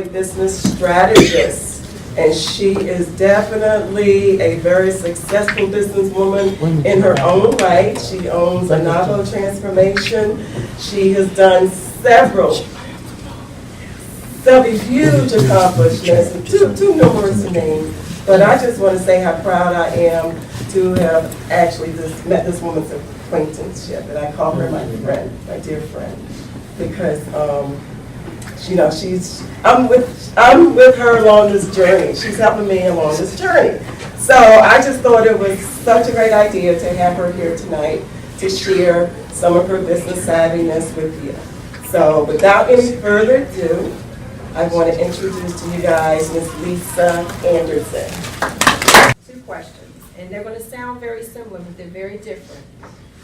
business strategist. And she is definitely a very successful businesswoman in her own right. She owns a novel transformation. She has done several huge accomplishments, too numerous to name. But I just want to say how proud I am to have actually just met this woman's acquaintanceship, and I call her my friend, my dear friend, because I'm with her along this journey. She's helping me along this journey. So I just thought it was such a great idea to have her here tonight to share some of her business savviness with you. So without any further ado, I want to introduce to you guys Ms. Lisa Anderson. Two questions, and they're going to sound very similar, but they're very different.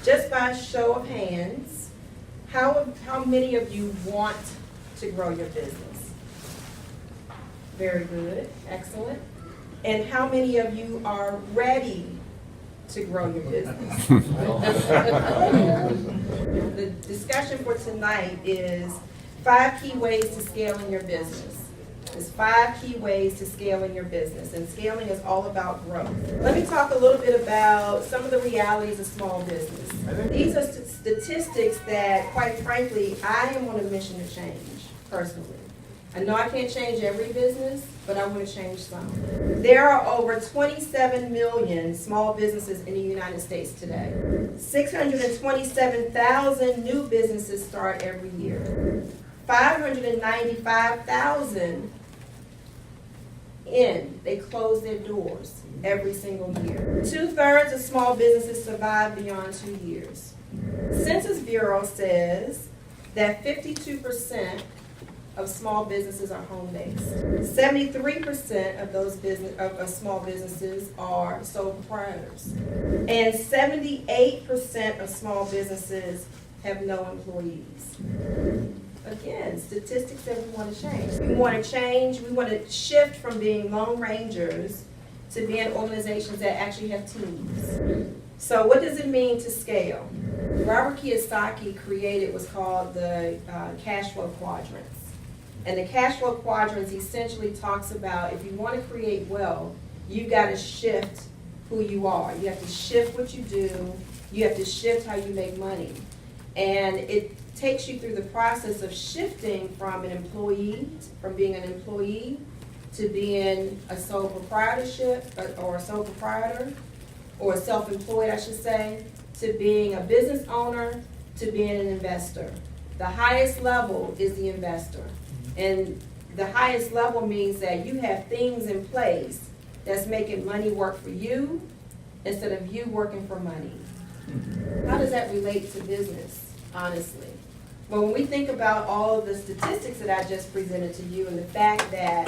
Just by show of hands, how many of you want to grow your business? Very good, excellent. And how many of you are ready to grow your business? The discussion for tonight is 5 key ways to scaling your business. There's 5 key ways to scaling your business, and scaling is all about growth. Let me talk a little bit about some of the realities of small business. These are statistics that, quite frankly, I am on a mission to change, personally. I know I can't change every business, but I want to change some. There are over 27 million small businesses in the United States today. 627,000 new businesses start every year. 595,000 they close their doors every single year. 2/3 of small businesses survive beyond 2 years. Census Bureau says that 52% of small businesses are home-based. 73% of those small businesses are sole proprietors. And 78% of small businesses have no employees. Again, statistics that we want to change. We want to shift from being lone rangers to being organizations that actually have teams. So what does it mean to scale? Robert Kiyosaki created what's called the Cashflow Quadrants. And the Cashflow Quadrants essentially talks about if you want to create wealth, you've got to shift who you are. You have to shift what you do. You have to shift how you make money. And it takes you through the process of shifting from being an employee to being a sole proprietorship or a sole proprietor, or self-employed, I should say, to being a business owner, to being an investor. The highest level is the investor. And the highest level means that you have things in place that's making money work for you instead of you working for money. How does that relate to business, honestly? Well, when we think about all of the statistics that I just presented to you and the fact that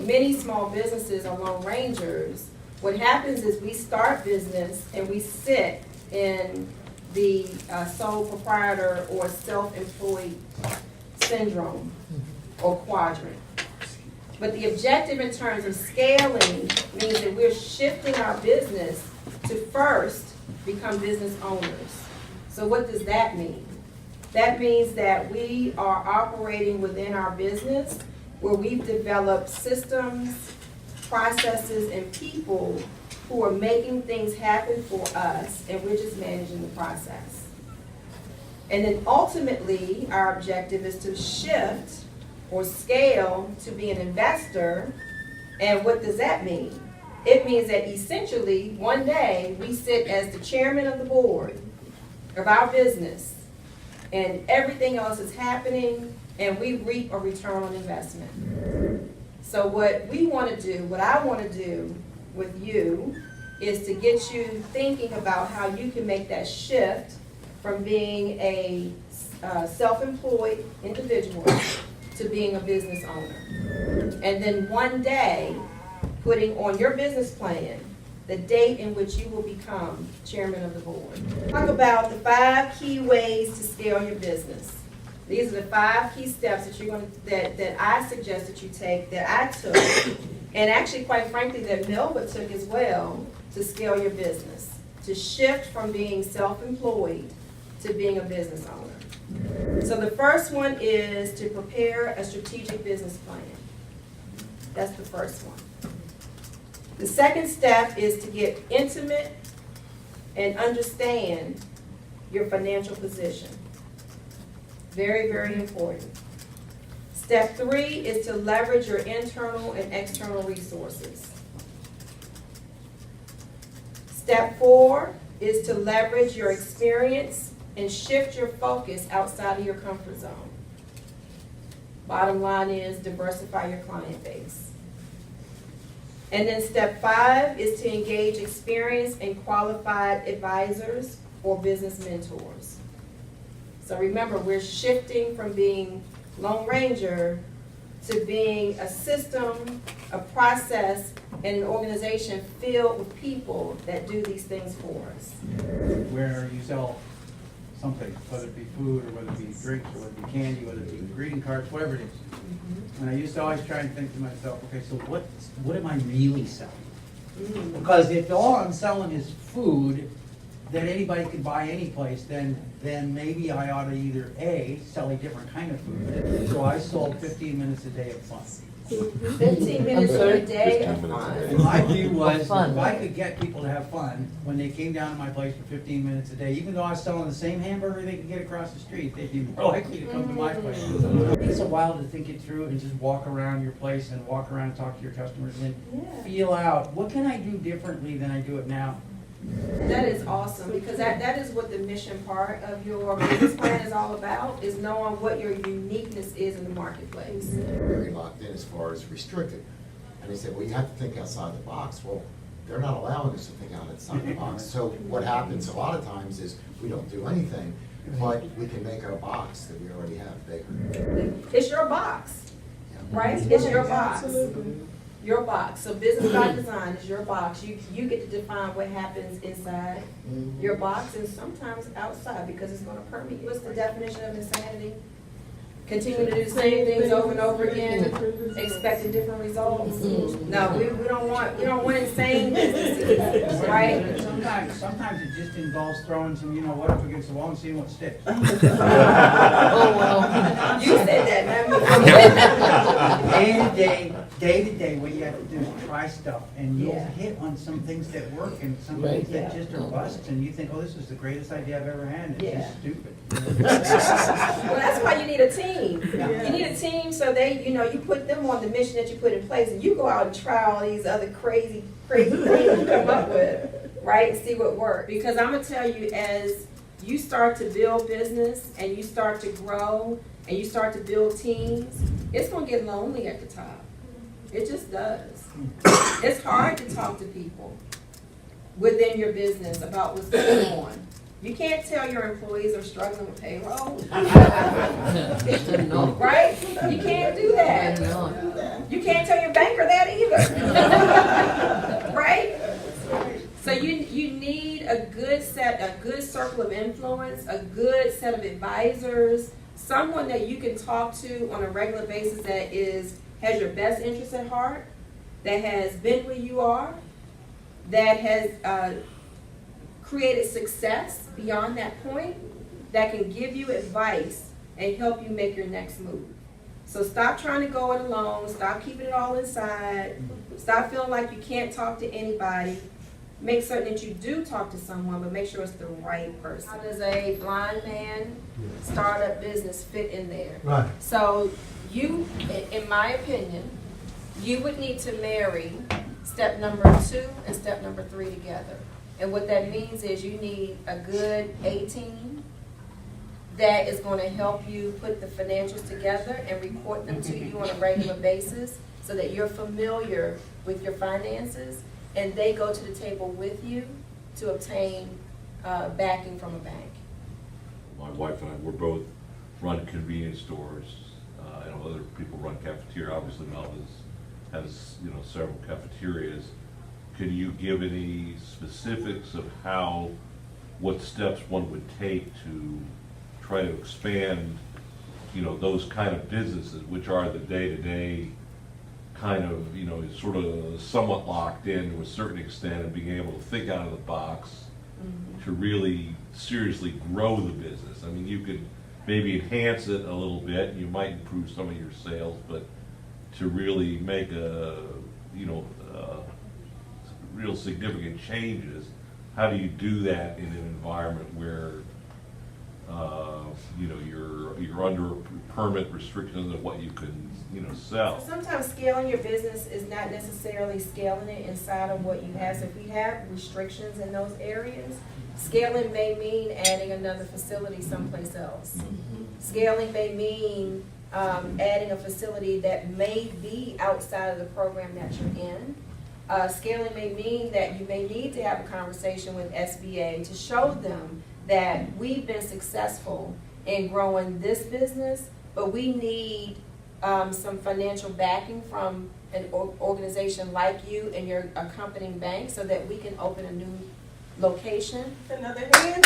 many small businesses are lone rangers, what happens is we start business and we sit in the sole proprietor or self-employed syndrome or quadrant. But the objective in terms of scaling means that we're shifting our business to first become business owners. So what does that mean? That means that we are operating within our business where we've developed systems, processes, and people who are making things happen for us, and we're just managing the process. And then ultimately, our objective is to shift or scale to be an investor. And what does that mean? It means that essentially, one day, we sit as the chairman of the board of our business, and everything else is happening, and we reap a return on investment. So what I want to do with you is to get you thinking about how you can make that shift from being a self-employed individual to being a business owner. And then one day, putting on your business plan the date in which you will become chairman of the board. Talk about the 5 key ways to scale your business. These are the 5 key steps that I suggest that you take, that I took, and actually, quite frankly, that Melba took as well to scale your business, to shift from being self-employed to being a business owner. So the first one is to prepare a strategic business plan. That's the first one. The second step is to get intimate and understand your financial position. Very, very important. Step 3 is to leverage your internal and external resources. Step 4 is to leverage your experience and shift your focus outside of your comfort zone. Bottom line is diversify your client base. And then step 5 is to engage experienced and qualified advisors or business mentors. So remember, we're shifting from being Lone Ranger to being a system, a process, and an organization filled with people that do these things for us. Where you sell something, whether it be food, or whether it be drinks, or whether it be candy, whether it be greeting cards, whatever it is. And I used to always try and think to myself, okay, so what am I really selling? Because if all I'm selling is food that anybody can buy any place, then maybe I ought to either A, sell a different kind of food. So I sold 15 minutes a day of fun. 15 minutes a day of fun. And my view was, if I could get people to have fun when they came down to my place for 15 minutes a day, even though I was selling the same hamburger they could get across the street, they'd be more likely to come to my place. It takes a while to think it through and just walk around your place and walk around and talk to your customers and feel out, what can I do differently than I do it now? That is awesome, because that is what the mission part of your business plan is all about, is knowing what your uniqueness is in the marketplace. Very locked in as far as restricted. And they said, well, you have to think outside the box. Well, they're not allowing us to think outside the box. So what happens a lot of times is we don't do anything, but we can make our box that we already have bigger. It's your box, right? It's your box. Absolutely. Your box. So business by design is your box. You get to define what happens inside your box and sometimes outside, because it's going to permeate. What's the definition of insanity? Continue to do the same things over and over again, expecting different results. No, we don't want insane businesses, right? Sometimes it just involves throwing some, what up against the wall and seeing what sticks. Oh well. You said that, not me. Day to day, what you have to do is try stuff, and you'll Yeah. hit on some things that work and some things that just are busts, and you think, oh, this is the greatest idea I've ever had, and it's just stupid. Well, that's why you need a team. You need a team so you put them on the mission that you put in place, and you go out and try all these other crazy things you come up with, right, and see what works. Because I'm gonna tell you, as you start to build business and you start to grow and you start to build teams, it's gonna get lonely at the top. It just does. It's hard to talk to people within your business about what's going on. You can't tell your employees are struggling with payroll. Right? You can't do that. You can't tell your banker that either. Right? So you need a good circle of influence, a good set of advisors, someone that you can talk to on a regular basis that has your best interest at heart, that has been where you are, that has created success beyond that point, that can give you advice and help you make your next move. So stop trying to go it alone. Stop keeping it all inside. Stop feeling like you can't talk to anybody. Make certain that you do talk to someone, but make sure it's the right person. How does a blind man startup business fit in there? Right. So you, in my opinion, you would need to marry step number 2 and step number 3 together. And what that means is you need a good A team that is going to help you put the financials together and report them to you on a regular basis so that you're familiar with your finances, and they go to the table with you to obtain backing from a bank. My wife and I, we're both run convenience stores. I know other people run cafeteria. Obviously, Mel has several cafeterias. Can you give any specifics of what steps one would take to try to expand, those kind of businesses, which are the day-to-day kind of, sort of somewhat locked in to a certain extent, and being able to think out of the box to really seriously grow the business? I mean, you could maybe enhance it a little bit, and you might improve some of your sales, but to really make real significant changes, how do you do that in an environment where, you're under permit restrictions of what you can, sell? So sometimes scaling your business is not necessarily scaling it inside of what you have. So if we have restrictions in those areas, scaling may mean adding another facility someplace else. Scaling may mean adding a facility that may be outside of the program that you're in. Scaling may mean that you may need to have a conversation with SBA to show them that we've been successful in growing this business, but we need some financial backing from an organization like you and your accompanying bank so that we can open a new location. Another hand.